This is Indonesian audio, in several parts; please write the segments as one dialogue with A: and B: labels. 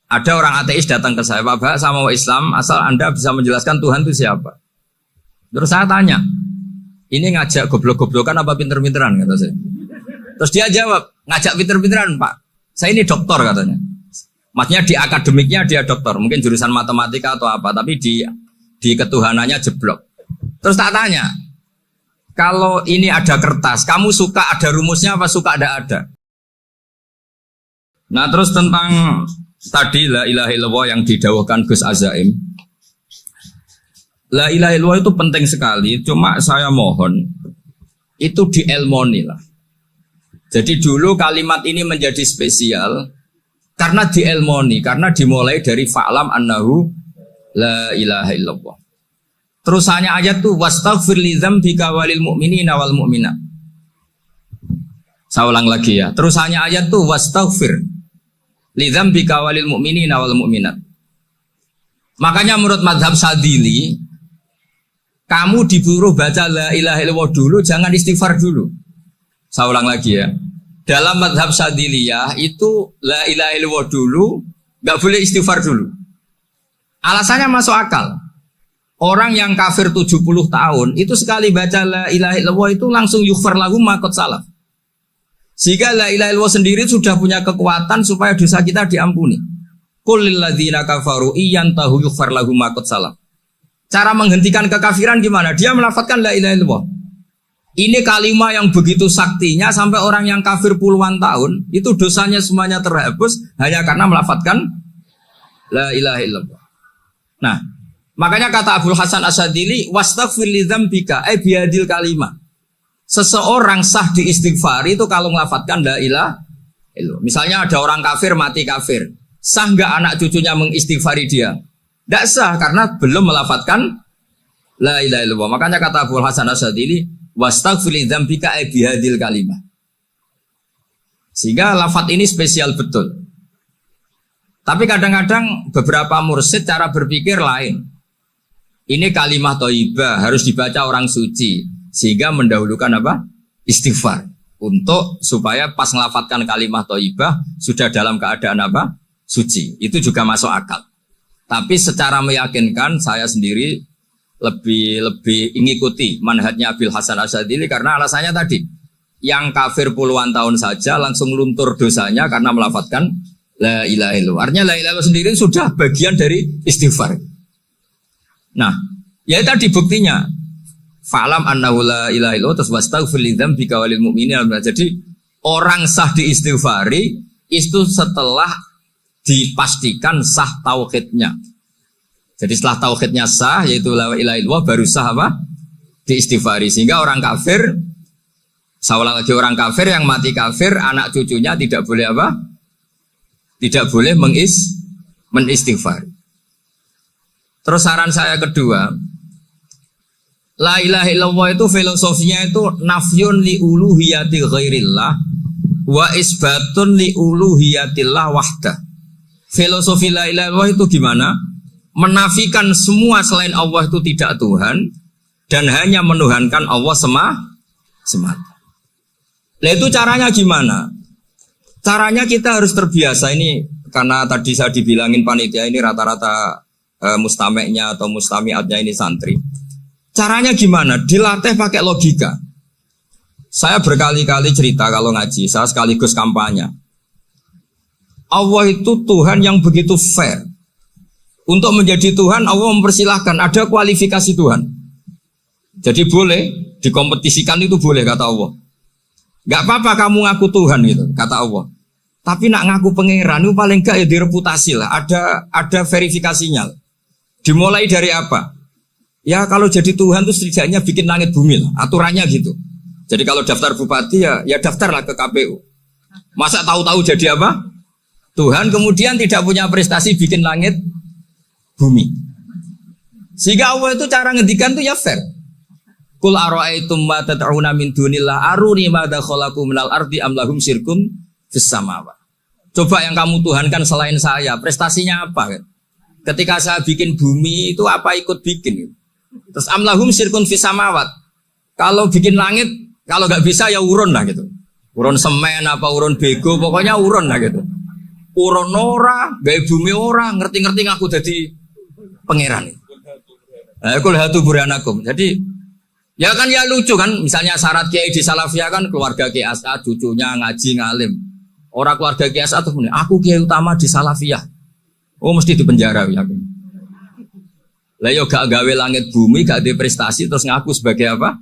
A: Ada orang ateis datang ke saya, Pak Bah, sama Islam, asal Anda bisa menjelaskan Tuhan itu siapa. Terus saya tanya, ini ngajak goblok-goblokan apa pinter-pinteran, kata saya. Terus dia jawab, ngajak pinter-pinteran Pak, saya ini doktor katanya. Maksudnya di akademiknya dia doktor, mungkin jurusan matematika atau apa, tapi di ketuhanannya jeblok. Terus tak tanya, kalau ini ada kertas, kamu suka ada rumusnya apa suka ada? Nah terus tentang tadi la ilaha illallah yang didawahkan Gus Azaim. La ilaha illallah itu penting sekali, cuma saya mohon itu dielmoni lah. Jadi dulu kalimat ini menjadi spesial karena dielmoni, karena dimulai dari fa'lam annahu la ilaha illallah. Terusannya ayat tuh wastaghfir li dzambika walil mu'minina wal mu'minat. Saya ulang lagi ya. Terusannya ayat tuh wastaghfir li dzambika walil mu'minina wal mu'minat. Makanya menurut mazhab Sadili, kamu disuruh baca la ilaha illallah dulu, jangan istighfar dulu. Saya ulang lagi ya. Dalam mazhab Sadiliyah itu la ilaha illallah dulu, nggak boleh istighfar dulu. Alasannya masuk akal. Orang yang kafir 70 tahun itu sekali baca la ilaha illallah itu langsung yughfar lahum ma qad salaf. Sehingga la ilaha illallah sendiri sudah punya kekuatan supaya dosa kita diampuni. Qul lil ladzina kafaru iyantahu yughfar lahum ma qad salaf. Cara menghentikan kekafiran gimana? Dia melafadzkan la ilaha illallah. Ini kalimat yang begitu saktinya sampai orang yang kafir puluhan tahun itu dosanya semuanya terhapus hanya karena melafadzkan la ilaha illallah. Nah, makanya kata Abdul Hasan Asadili, wastaghfir li dzambika ay biadil kalimah. Seseorang sah diistighfar itu kalau melafadzkan la ilaha illallah. Misalnya ada orang kafir mati kafir, sah enggak anak cucunya mengistighfari dia? Tidak sah karena belum melafadzkan la ilaha illallah. Makanya kata Abdul Hasan Asadili, wastaghfir li dzambika ay biadil kalimah. Sehingga lafadz ini spesial betul. Tapi kadang-kadang beberapa mursyid cara berpikir lain. Ini kalimah thayyibah harus dibaca orang suci sehingga mendahulukan apa? Istighfar untuk supaya pas ngelafatkan kalimah thayyibah sudah dalam keadaan apa? Suci. Itu juga masuk akal. Tapi secara meyakinkan saya sendiri lebih mengikuti manhajnya Abil Hasan Asyadzili karena alasannya tadi yang kafir puluhan tahun saja langsung luntur dosanya karena melafatkan la ilaha illallah. Artinya la ilaha illallah sendiri sudah bagian dari istighfar. Nah, ya tadi buktinya fa'lam annahu la ilaha illallah terus wastaghfir li dzambika walil mu'minina. Jadi orang sah diistighfari itu setelah dipastikan sah tauhidnya. Jadi setelah tauhidnya sah yaitu la ilaha illallah baru sah apa? Diistighfari. Sehingga orang kafir, saya ulang lagi, orang kafir yang mati kafir anak cucunya tidak boleh apa? Tidak boleh menistighfari. Terus saran saya kedua, la ilaha illallah itu filosofinya itu nafyun li uluhiyati ghairillah wa isbatun li uluhiyatillah wahdah. Filosofi la ilaha illallah itu gimana? Menafikan semua selain Allah itu tidak Tuhan dan hanya menuhankan Allah semata. Nah itu caranya gimana? Caranya kita harus terbiasa ini karena tadi saya dibilangin panitia ini rata-rata mustameknya atau mustamiatnya ini santri. Caranya gimana? Dilatih pakai logika. Saya berkali-kali cerita kalau ngaji, saya sekaligus kampanye. Allah itu Tuhan yang begitu fair. Untuk menjadi Tuhan, Allah mempersilahkan, ada kualifikasi Tuhan. Jadi boleh, dikompetisikan itu boleh, kata Allah. Gak apa-apa kamu ngaku Tuhan gitu, kata Allah. Tapi nak ngaku pangeran itu paling gak ya direputasi lah, ada verifikasinya. Dimulai dari apa? Ya kalau jadi Tuhan itu setidaknya bikin langit bumi lah, aturannya gitu. Jadi kalau daftar bupati ya daftarlah ke KPU. Masa tahu-tahu jadi apa? Tuhan kemudian tidak punya prestasi bikin langit bumi. Sehingga Allah itu cara ngendikan itu ya fair. Qul ara'aytum ma tad'una min dunillah aruni madza khalaqu minal ardi am lahum syirkun fis samawati. Coba yang kamu tuhankan selain saya, prestasinya apa? Ketika saya bikin bumi itu apa ikut bikin? Terus am lahum syirkun fis samawati. Kalau bikin langit, kalau nggak bisa ya urun lah gitu. Urun semen apa urun bego, pokoknya urun lah gitu. Urun ora, gawe bumi ora, ngerti-ngerti ngaku dadi pangeran. Kul hatu burhanakum. Jadi ya kan ya lucu kan, misalnya syarat kiai di Salafiyah kan keluarga Kiai As'ad, cucunya ngaji ngalim. Orang keluarga Kiai As'ad tuh punya, aku kiai utama di Salafiyah. Oh mesti dipenjara ya. Lah yo gak gawe langit bumi, gak ada prestasi terus ngaku sebagai apa?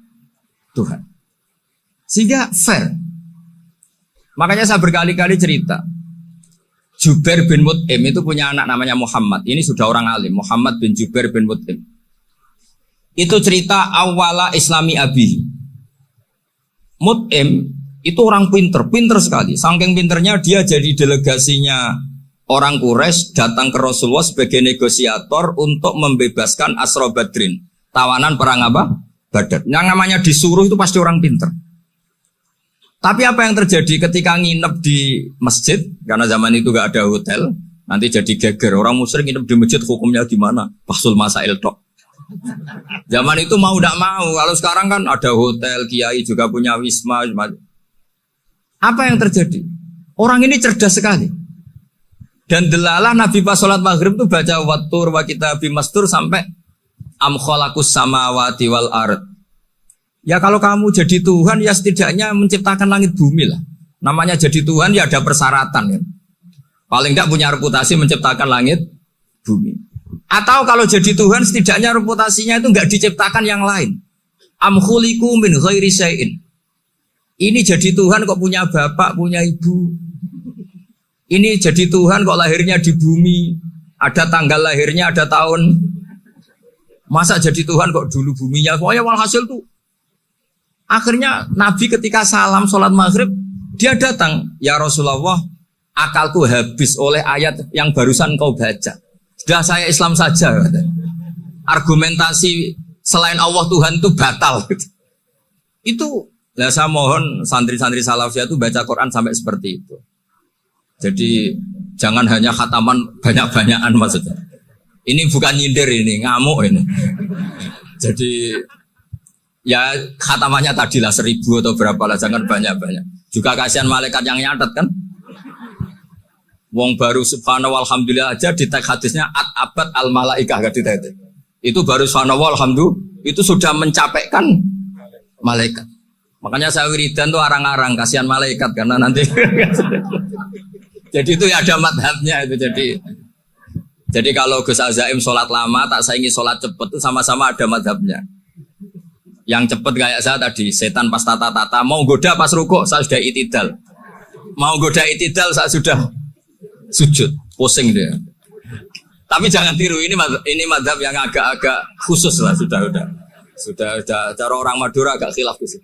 A: Tuhan. Sehingga fair. Makanya saya berkali-kali cerita. Jubair bin Mut'im itu punya anak namanya Muhammad. Ini sudah orang alim, Muhammad bin Jubair bin Mut'im. Itu cerita awala Islami Abi. Mut'im itu orang pinter sekali. Saking pinternya dia jadi delegasinya orang Quraisy datang ke Rasulullah sebagai negosiator untuk membebaskan Asra Badrin. Tawanan perang apa? Badar. Yang namanya disuruh itu pasti orang pinter. Tapi apa yang terjadi ketika nginep di masjid? Karena zaman itu gak ada hotel. Nanti jadi geger. Orang musyrik nginep di masjid hukumnya gimana? Bahsul masail tok. Zaman itu mau tidak mau. Kalau sekarang kan ada hotel, kiai juga punya wisma. Apa yang terjadi? Orang ini cerdas sekali. Dan delalah Nabi pas sholat maghrib itu baca wattur wa kitabim mastur sampai am khalaqus samawati wal ard. Ya kalau kamu jadi Tuhan ya setidaknya menciptakan langit bumi lah. Namanya jadi Tuhan ya ada persyaratan ya. Paling tidak punya reputasi menciptakan langit bumi. Atau kalau jadi Tuhan setidaknya reputasinya itu enggak diciptakan yang lain. Am khuliqu min ghairi syai'in. Ini jadi Tuhan kok punya bapak, punya ibu. Ini jadi Tuhan kok lahirnya di bumi. Ada tanggal lahirnya, ada tahun. Masa jadi Tuhan kok dulu buminya. Pokoknya walhasil tuh. Akhirnya Nabi ketika salam sholat maghrib, dia datang. Ya Rasulullah, akalku habis oleh ayat yang barusan kau baca. Sudah saya Islam saja. Argumentasi selain Allah Tuhan itu batal. Itu, nah saya mohon santri-santri Salafiyah itu baca Quran sampai seperti itu. Jadi jangan hanya khataman banyak-banyakan maksudnya. Ini bukan nyindir ini, ngamuk ini. Jadi ya khatamannya tadilah 1000 atau berapa lah, jangan banyak-banyak. Juga kasihan malaikat yang nyatet kan. Wong baru subhanallah alhamdulillah aja di teks hadisnya abad al malaikah gak ditete. Itu baru subhanallah alhamdulillah itu sudah mencapaikan malaikat. Makanya saya wiridan tuh arang-arang kasihan malaikat karena nanti jadi itu ya ada madhabnya itu jadi kalau Gus Azaim sholat lama tak saingi sholat cepet itu sama-sama ada madhabnya. Yang cepet kayak saya tadi setan pas tata-tata mau goda pas rukuk saya sudah itidal, mau goda itidal saya sudah sujud pusing dia. Tapi jangan tiru ini madhab yang agak-agak khusus lah sudah cara orang Madura agak khilaf sih.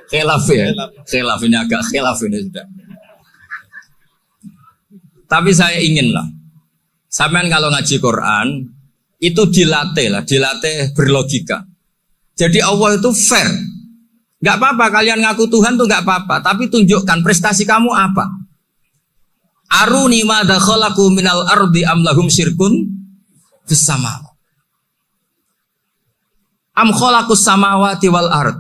A: Khilaf ya. Khilaf ini agak khilaf ini sudah. Tapi saya ingin lah, sampean kalau ngaji Quran itu dilatih berlogika. Jadi Allah itu fair, nggak apa-apa kalian ngaku Tuhan tuh nggak apa-apa, tapi tunjukkan prestasi kamu apa. Aruni madza khalaqu minal ardi am lahum syirkun fis sama. Am khalaqus samawati wal ard.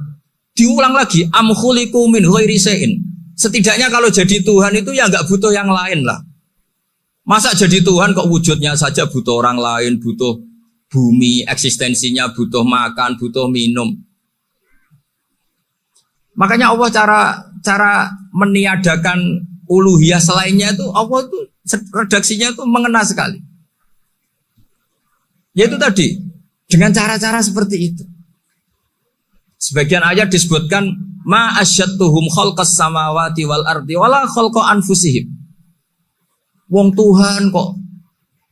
A: Diulang lagi am khuliqu min ghairi syai'in. Setidaknya kalau jadi Tuhan itu ya nggak butuh yang lain lah. Masa jadi Tuhan kok wujudnya saja butuh orang lain, butuh bumi, eksistensinya butuh makan, butuh minum. Makanya Allah cara meniadakan uluhiyah selainnya itu Allah itu redaksinya itu mengena sekali. Yaitu tadi dengan cara-cara seperti itu. Sebagian ayat disebutkan ma asyattuhum khalqas samawati wal ardi wala khalqa anfusihim. Wong Tuhan kok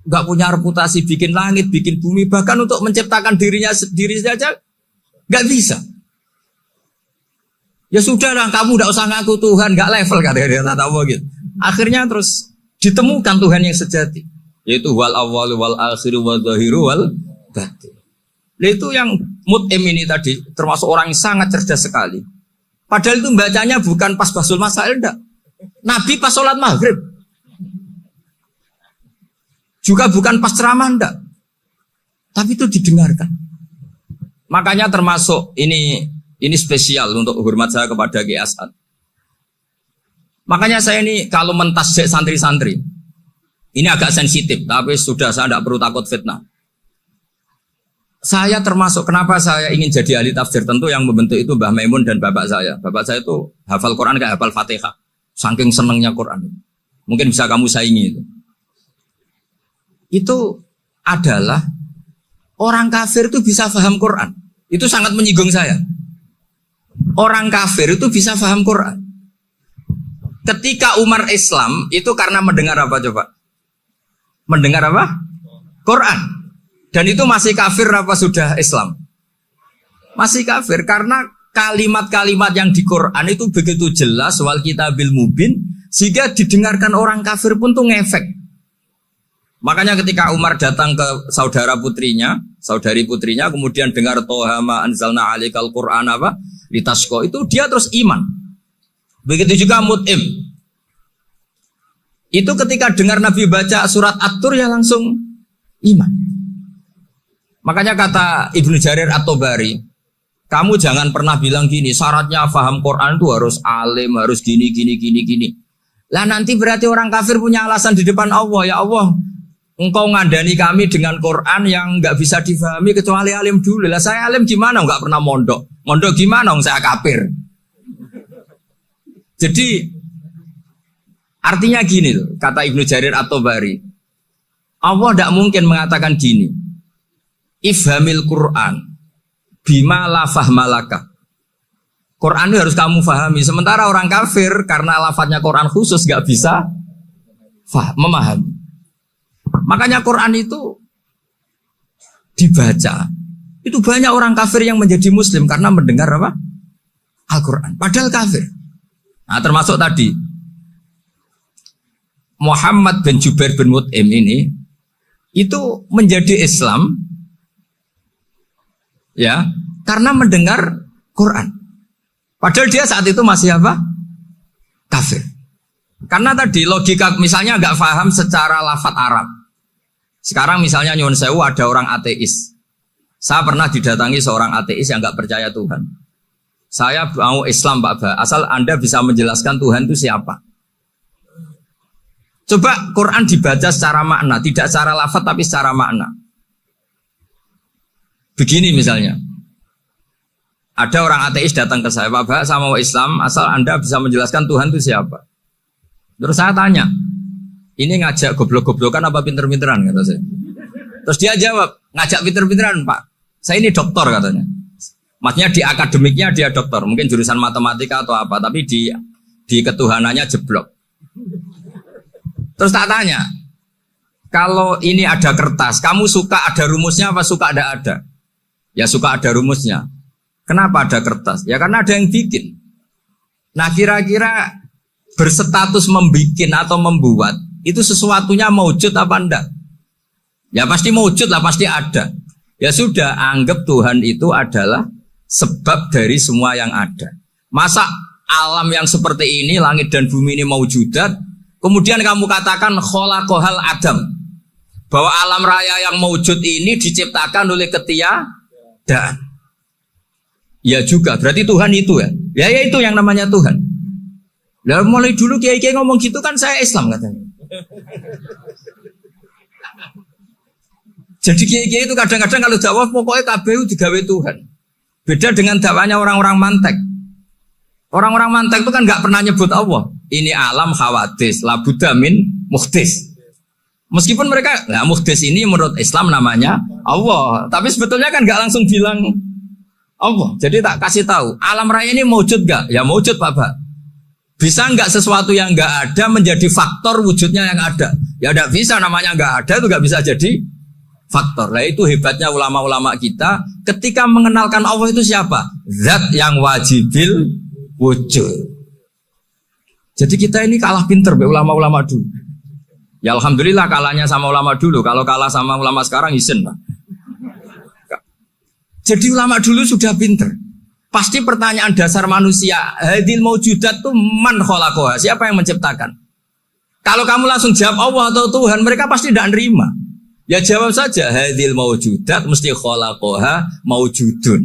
A: nggak punya reputasi bikin langit, bikin bumi, bahkan untuk menciptakan dirinya sendiri saja nggak bisa. Ya sudah lah, kamu nggak usah ngaku Tuhan, nggak level kata Allah gitu. Akhirnya terus ditemukan Tuhan yang sejati, yaitu wal awwal wal akhir wal zahiru wal batin. Itu yang Mut'im ini tadi termasuk orang yang sangat cerdas sekali. Padahal itu bacanya bukan pas basul masail, enggak. Nabi pas sholat maghrib. Juga bukan pas ceramah, enggak. Tapi itu didengarkan. Makanya termasuk ini spesial untuk hormat saya kepada Kiai As'ad. Makanya saya ini kalau mentasjek santri-santri, Ini agak sensitif, tapi sudah saya tidak perlu takut fitnah. Saya termasuk, kenapa saya ingin jadi ahli tafsir, tentu yang membentuk itu Mbah Maimun dan bapak saya. Bapak saya itu hafal Quran kayak hafal Fatihah. Saking senangnya Quran. Mungkin bisa kamu saingi itu. Itu adalah orang kafir itu bisa paham Quran. Itu sangat menyinggung saya. Orang kafir itu bisa paham Quran. Ketika Umar Islam itu karena mendengar apa coba? Mendengar apa? Quran. Dan itu masih kafir apa sudah Islam? Masih kafir karena kalimat-kalimat yang di Quran itu begitu jelas wal kitabil mubin sehingga didengarkan orang kafir pun tuh ngefek. Makanya ketika Umar datang ke saudari putrinya kemudian dengar Toha ma anzalna alaikal Qur'an apa? Litasqa itu dia terus iman. Begitu juga Mut'im. Itu ketika dengar Nabi baca surat At-Tur ya langsung iman. Makanya kata Ibnu Jarir At-Tabari, kamu jangan pernah bilang gini, syaratnya paham Quran itu harus alim, harus gini. Lah nanti berarti orang kafir punya alasan di depan Allah, ya Allah, engkau ngandani kami dengan Quran yang nggak bisa difahami kecuali alim dulu. Lah saya alim gimana? Nggak pernah mondok. Mondok gimana? Saya kafir. Jadi artinya gini loh, kata Ibnu Jarir At-Tabari, Allah tidak mungkin mengatakan gini, ifhamil Quran bima la fahmalaka. Quran itu harus kamu fahami. Sementara orang kafir karena lafadznya Quran khusus gak bisa memahami. Makanya Quran itu dibaca. Itu banyak orang kafir yang menjadi muslim karena mendengar apa? Al-Quran. Padahal kafir. Nah termasuk tadi Muhammad bin Jubair bin Mut'im ini itu menjadi Islam ya karena mendengar Quran. Padahal dia saat itu masih apa? Kafir. Karena tadi logika misalnya nggak paham secara lafadz Arab. Sekarang misalnya nyuwun sewu ada orang ateis. Saya pernah didatangi seorang ateis yang nggak percaya Tuhan. Saya mau Islam Pak Ba, asal Anda bisa menjelaskan Tuhan itu siapa. Coba Quran dibaca secara makna, tidak secara lafadz tapi secara makna. Begini misalnya, ada orang ateis datang ke saya, Pak Ba, saya mau Islam, asal Anda bisa menjelaskan Tuhan itu siapa. Terus saya tanya, ini ngajak goblok-goblokan apa pinter-pinteran kata saya. Terus dia jawab, ngajak pinter-pinteran Pak, saya ini dokter katanya. Maksudnya di akademiknya dia dokter, mungkin jurusan matematika atau apa, tapi di ketuhanannya jeblok. Terus tak tanya, kalau ini ada kertas, kamu suka ada rumusnya apa suka ada? Ya suka ada rumusnya. Kenapa ada kertas? Ya karena ada yang bikin. Nah kira-kira berstatus membikin atau membuat itu sesuatunya maujud apa enggak? Ya pasti maujud lah, pasti ada. Ya sudah, anggap Tuhan itu adalah sebab dari semua yang ada. Masa alam yang seperti ini, langit dan bumi ini maujudat, kemudian kamu katakan kholaqohal adam, bahwa alam raya yang maujud ini diciptakan oleh ketiadaan. Ya juga, berarti Tuhan itu ya. Ya itu yang namanya Tuhan. Lah mulai dulu kiai-kiai ngomong gitu kan saya Islam katanya. Jadi kiai-kiai itu kadang-kadang kalau jawab pokoknya KBU digawe Tuhan. Beda dengan dakwanya orang-orang mantek. Orang-orang mantek itu kan nggak pernah nyebut Allah. Ini alam khawadis, labudamin muhdis. Meskipun mereka, nah muhdis ini menurut Islam namanya Allah. Tapi sebetulnya kan nggak langsung bilang Allah. Jadi tak kasih tahu, alam raya ini mewujud nggak? Ya mewujud Pak Ba. Bisa nggak sesuatu yang nggak ada menjadi faktor wujudnya yang ada? Ya nggak bisa, namanya nggak ada itu nggak bisa jadi faktor. Nah itu hebatnya ulama-ulama kita ketika mengenalkan Allah itu siapa? Zat yang wajibil wujud. Jadi kita ini kalah pinter be ulama-ulama dulu. Ya alhamdulillah kalahnya sama ulama dulu. Kalau kalah sama ulama sekarang isen Pak. Jadi ulama dulu sudah pinter. Pasti pertanyaan dasar manusia, hadil maujudat tuh man khalaqaha, siapa yang menciptakan? Kalau kamu langsung jawab Allah atau Tuhan, mereka pasti tidak nerima. Ya jawab saja, hadil maujudat mesti khalaqaha maujudun.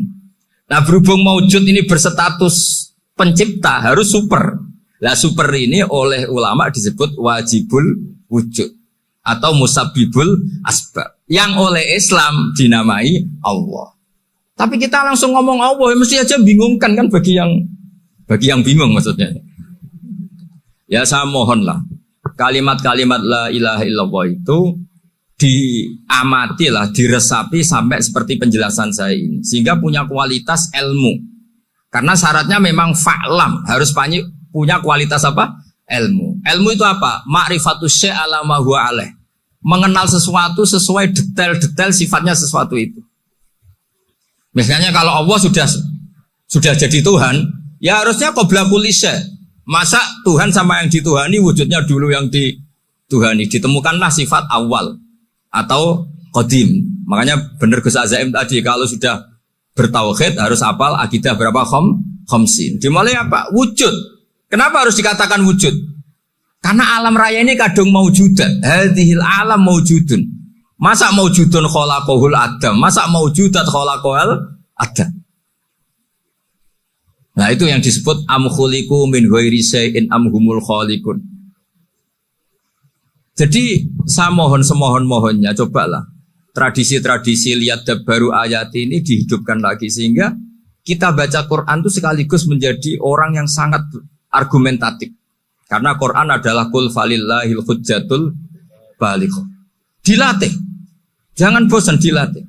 A: Nah berhubung maujud ini berstatus pencipta harus super. Lah super ini oleh ulama disebut wajibul wujud. atau musabbibul asbab yang oleh Islam dinamai Allah. Tapi kita langsung ngomong Allah, mesti aja bingungkan kan bagi yang bingung maksudnya. Ya saya mohonlah kalimat-kalimat la ilaha illallah itu diamatilah, diresapi sampai seperti penjelasan saya ini, sehingga punya kualitas ilmu. Karena syaratnya memang fa'lam, harus punya kualitas apa? Ilmu. Ilmu itu apa? Ma'rifatus syai' ala ma huwa alaih. Mengenal sesuatu sesuai detail-detail sifatnya sesuatu itu. Misalnya kalau Allah sudah jadi Tuhan, ya harusnya qabla kulli syai'. Masa Tuhan sama yang dituhani wujudnya dulu yang dituhani. Ditemukanlah sifat awal atau qadim. Makanya benar Gus Azaim tadi, kalau sudah bertauhid harus hafal akidah berapa khamsin. Dimulai apa? Wujud. Kenapa harus dikatakan wujud? Karena alam raya ini kadung maujudat. Hadhil alam maujudun. Masa maujudun khalaqahul adam? Masa maujudat khalaqahul adam? Nah itu yang disebut am khuliqu min ghairi syai'in am humul khaliqun. Jadi saya mohon semohon-mohonnya, cobalah tradisi-tradisi lihat baru ayat ini dihidupkan lagi, sehingga kita baca Quran itu sekaligus menjadi orang yang sangat argumentatif. Karena Quran adalah qul falillahil hujjatul baligh. Dilatih. Jangan bosan dilatih.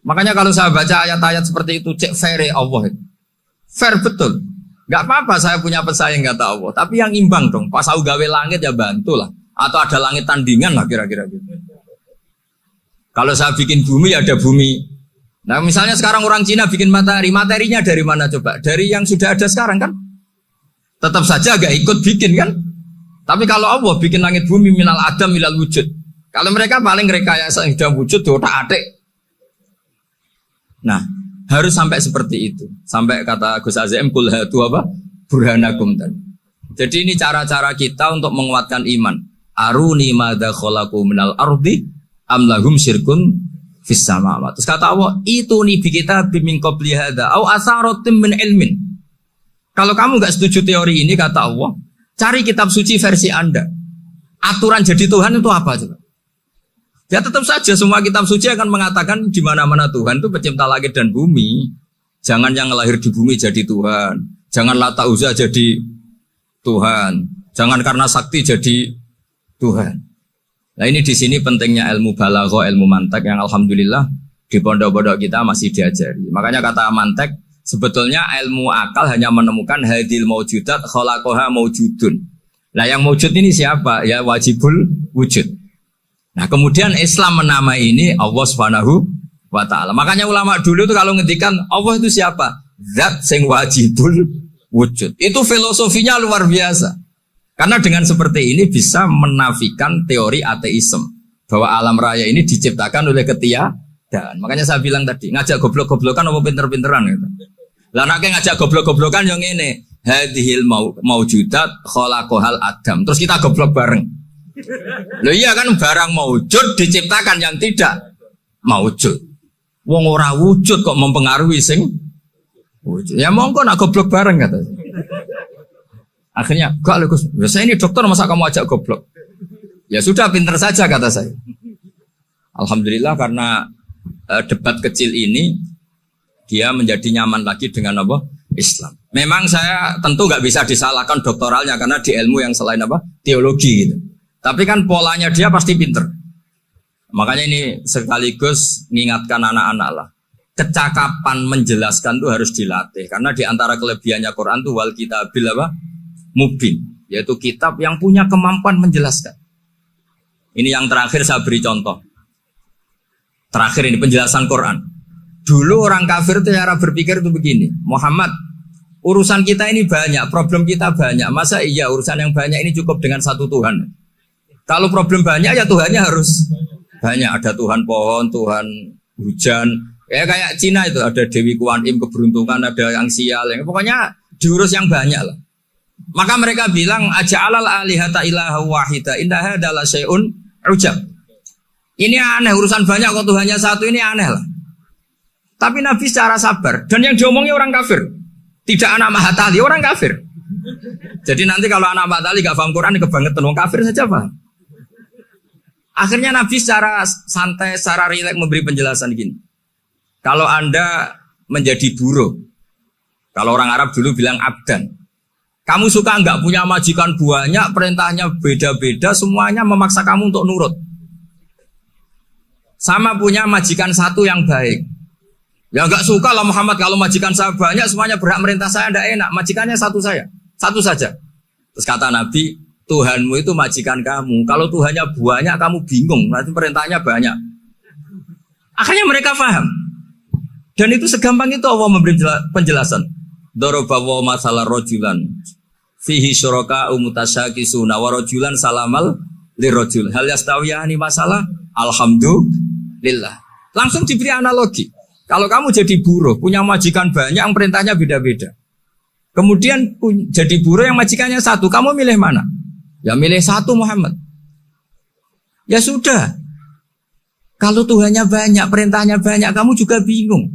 A: Makanya kalau saya baca ayat-ayat seperti itu, cek fair Allah itu. Fair betul. Gak apa-apa saya punya pesaing kata Allah, tapi yang imbang dong. Pas aku gawe langit ya bantulah. Atau ada langit tandingan lah kira-kira gitu. Kalau saya bikin bumi ya ada bumi. Nah misalnya sekarang orang Cina bikin matahari, materinya dari mana coba? Dari yang sudah ada sekarang kan? Tetap saja agak ikut bikin kan? Tapi kalau Allah bikin langit bumi minal adam minal wujud. Kalau mereka paling rekayasa sudah wujud otak atik. Nah harus sampai seperti itu. Sampai kata Gus Azim kul hatu apa? Burhanakum tadi. Jadi ini cara-cara kita untuk menguatkan iman. Aruni madza khalaqu minal ardi am lahum syirkun fis samawati. Terus kata Allah, itu nih bi kita min qabli hadza au asaratim min ilmin. Kalau kamu enggak setuju teori ini kata Allah, cari kitab suci versi Anda. Aturan jadi Tuhan itu apa coba? Ya tetap saja semua kitab suci akan mengatakan di mana-mana Tuhan itu pencipta langit dan bumi. Jangan yang lahir di bumi jadi Tuhan. Jangan Lata Uzza jadi Tuhan. Jangan karena sakti jadi Tuhan. Nah ini di sini pentingnya ilmu balaghah, ilmu mantek yang alhamdulillah di pondok-pondok kita masih diajari. Makanya kata mantek, sebetulnya ilmu akal hanya menemukan hadil maujudat khalaqaha maujudun. Nah yang maujud ini siapa? Ya wajibul wujud. Nah kemudian Islam menamai ini Allah Subhanahu wa ta'ala. Makanya ulama dulu itu kalau ngendikan Allah itu siapa? Zat sing wajibul wujud. Itu filosofinya luar biasa. Karena dengan seperti ini bisa menafikan teori ateisme bahwa alam raya ini diciptakan oleh ketiadaan. Makanya saya bilang tadi, ngajak goblok-goblokan apa pinter-pinteran gitu. Lah nek ngajak goblok-goblokan yang ini, hadhil maujudat khalaqahal adam. Terus kita goblok bareng. Loh iya kan barang maujud diciptakan yang tidak maujud. Wong ora wujud kok mempengaruhi sing wujud. Ya monggo nak goblok bareng kata. Akhirnya, gak Gus, saya ini dokter masa kamu ajak goblok? Ya sudah pinter saja kata saya. Alhamdulillah karena debat kecil ini dia menjadi nyaman lagi dengan apa? Islam. Memang saya tentu gak bisa disalahkan doktoralnya karena di ilmu yang selain apa? Teologi gitu. Tapi kan polanya dia pasti pinter. Makanya ini sekaligus mengingatkan anak-anak lah. Kecakapan menjelaskan itu harus dilatih. Karena di antara kelebihannya Quran itu wal kitabil apa? Mubin. Yaitu kitab yang punya kemampuan menjelaskan. Ini yang terakhir saya beri contoh. Terakhir ini penjelasan Quran. Dulu orang kafir itu cara berpikir itu begini. Muhammad, urusan kita ini banyak, problem kita banyak. Masa iya urusan yang banyak ini cukup dengan satu Tuhan? Kalau problem banyak ya Tuhannya harus banyak. Ada Tuhan pohon, Tuhan hujan. Ya kayak Cina itu ada Dewi Kuan Im keberuntungan, ada yang sial. Pokoknya diurus yang banyak lah. Maka mereka bilang aja'alal alihata ilaha wahida inna hadza la syai'un ujab. Ini aneh urusan banyak kok Tuhannya satu ini aneh lah. Tapi Nabi secara sabar dan yang diomongnya orang kafir. Tidak anak Mahatali, orang kafir. Jadi nanti kalau anak Mahatali gak paham Quran kebangetan wong kafir saja paham. Akhirnya Nabi secara santai, secara rileks memberi penjelasan gini. Kalau Anda menjadi buruh, kalau orang Arab dulu bilang abdan, kamu suka enggak punya majikan banyak, perintahnya beda-beda, semuanya memaksa kamu untuk nurut. Sama punya majikan satu yang baik. Ya enggak suka lah Muhammad kalau majikan saya banyak, semuanya berhak merintah saya, enggak enak. Majikannya satu saja. Terus kata Nabi, Tuhanmu itu majikan kamu. Kalau Tuhannya banyak, kamu bingung. Nanti perintahnya banyak. Akhirnya mereka paham. Dan itu segampang itu Allah memberi penjelasan. Daraba wa masalah rojulan. Fihi syuraka umutasyakisuna wa rojulan salamal lirojul. Hal yastawiyani masalah. Alhamdulillah. Langsung diberi analogi. Kalau kamu jadi buruh, punya majikan banyak, yang perintahnya beda-beda. Kemudian jadi buruh yang majikannya satu. Kamu milih mana? Ya milih satu Muhammad. Ya sudah. Kalau Tuhannya banyak, perintahnya banyak, kamu juga bingung.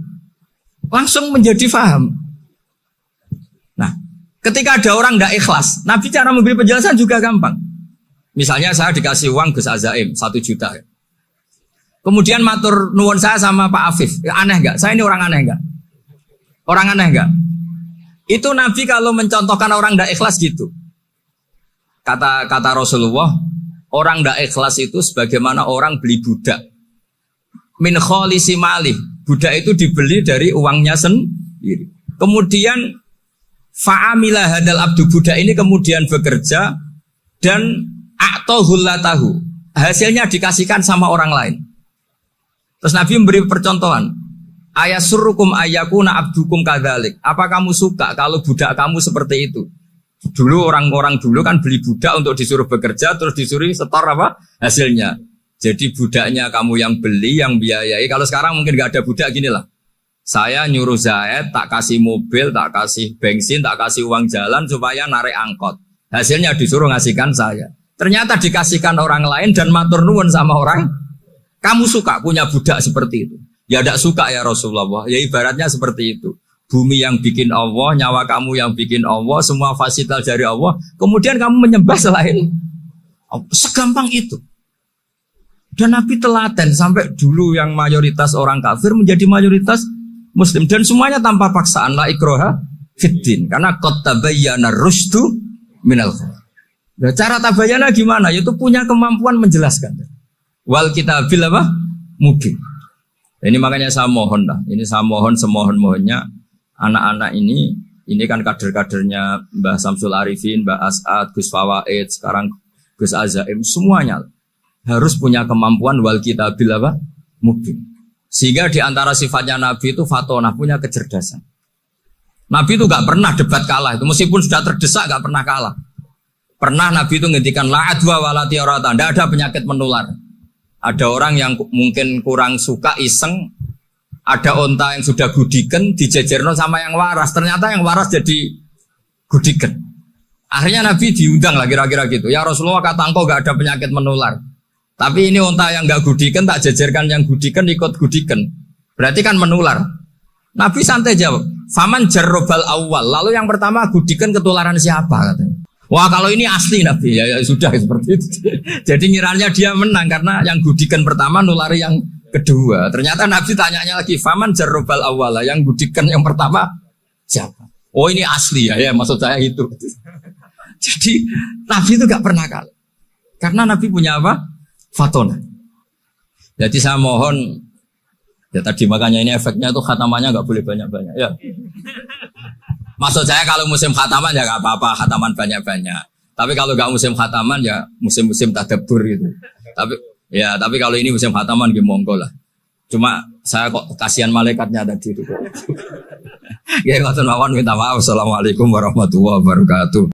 A: Langsung menjadi faham. Nah, ketika ada orang tidak ikhlas, Nabi cara memberi penjelasan juga gampang. Misalnya saya dikasih uang Gus Azaim 1 juta. Kemudian matur nuwun saya sama Pak Afif. Ya, aneh enggak? Saya ini orang aneh enggak? Orang aneh enggak? Itu Nabi kalau mencontohkan orang tidak ikhlas gitu. Kata Rasulullah, orang tidak ikhlas itu sebagaimana orang beli budak. Min kholisi malih. Budak itu dibeli dari uangnya sendiri. Kemudian fa'amila hadal abdu, budak ini kemudian bekerja dan a'tohullatahu. Hasilnya dikasihkan sama orang lain. Terus Nabi memberi percontohan. Ayasurrukum ayyakuna abdukum kadzalik. Apa kamu suka kalau budak kamu seperti itu? Dulu orang-orang dulu kan beli budak untuk disuruh bekerja, terus disuruh setor apa hasilnya. Jadi budaknya kamu yang beli, yang biayai. Kalau sekarang mungkin gak ada budak, gini lah. Saya nyuruh Zaid, tak kasih mobil, tak kasih bensin, tak kasih uang jalan supaya narik angkot. Hasilnya disuruh ngasihkan saya. Ternyata dikasihkan orang lain dan matur nuwun sama orang. Kamu suka punya budak seperti itu? Ya tidak suka ya Rasulullah. Ya ibaratnya seperti itu. Bumi yang bikin Allah, nyawa kamu yang bikin Allah, semua fasilitas dari Allah. Kemudian kamu menyembah selain Allah. Segampang itu. Dan Nabi telaten sampai dulu yang mayoritas orang kafir menjadi mayoritas Muslim. Dan semuanya tanpa paksaan. La ikroha fiddin. Karena qad tabayyana rusydu minal ghayy. Nah, cara tabayyana gimana? Yaitu punya kemampuan menjelaskan. Wal kitabil apa? Mubin. Ini makanya saya mohon lah. Ini saya mohon semohon-mohonnya. Anak-anak ini kan kader-kadernya Mbah Samsul Arifin, Mbah As'ad, Gus Fawaid, sekarang Gus Azaim, semuanya harus punya kemampuan wal kitabil apa? Mubin. Sehingga di antara sifatnya Nabi itu fatonah, punya kecerdasan. Nabi itu gak pernah debat kalah, itu meskipun sudah terdesak gak pernah kalah. Pernah Nabi itu ngendikan la adwa wala tiarata, tidak ada penyakit menular. Ada orang yang mungkin kurang suka iseng. Ada onta yang sudah gudiken dijejerno sama yang waras. Ternyata yang waras jadi gudiken. Akhirnya Nabi diundang lah kira-kira gitu. Ya Rasulullah, kata engkau gak ada penyakit menular. Tapi ini onta yang gak gudiken tak jejerkan yang gudiken ikut gudiken. Berarti kan menular. Nabi santai jawab. Faman jarrobal awal. Lalu yang pertama gudiken ketularan siapa katanya. Wah kalau ini asli Nabi ya sudah seperti itu. Jadi ngiranya dia menang karena yang gudiken pertama nulari yang kedua. Ternyata Nabi tanyanya lagi, faman jarrobal awala, yang gudikan yang pertama siapa? Oh ini asli ya maksud saya itu. Jadi Nabi itu gak pernah kalah. Karena Nabi punya apa? Fatona. Jadi saya mohon, ya tadi makanya ini efeknya itu khatamannya gak boleh banyak-banyak ya. Maksud saya kalau musim khataman ya gak apa-apa, khataman banyak-banyak. Tapi kalau gak musim khataman ya musim-musim tadabbur gitu. Tapi kalau ini musim khataman gimana monggo lah. Cuma saya kok kasihan malaikatnya tadi itu kok. Ya ngoten mawon, minta maaf. Assalamualaikum warahmatullahi wabarakatuh.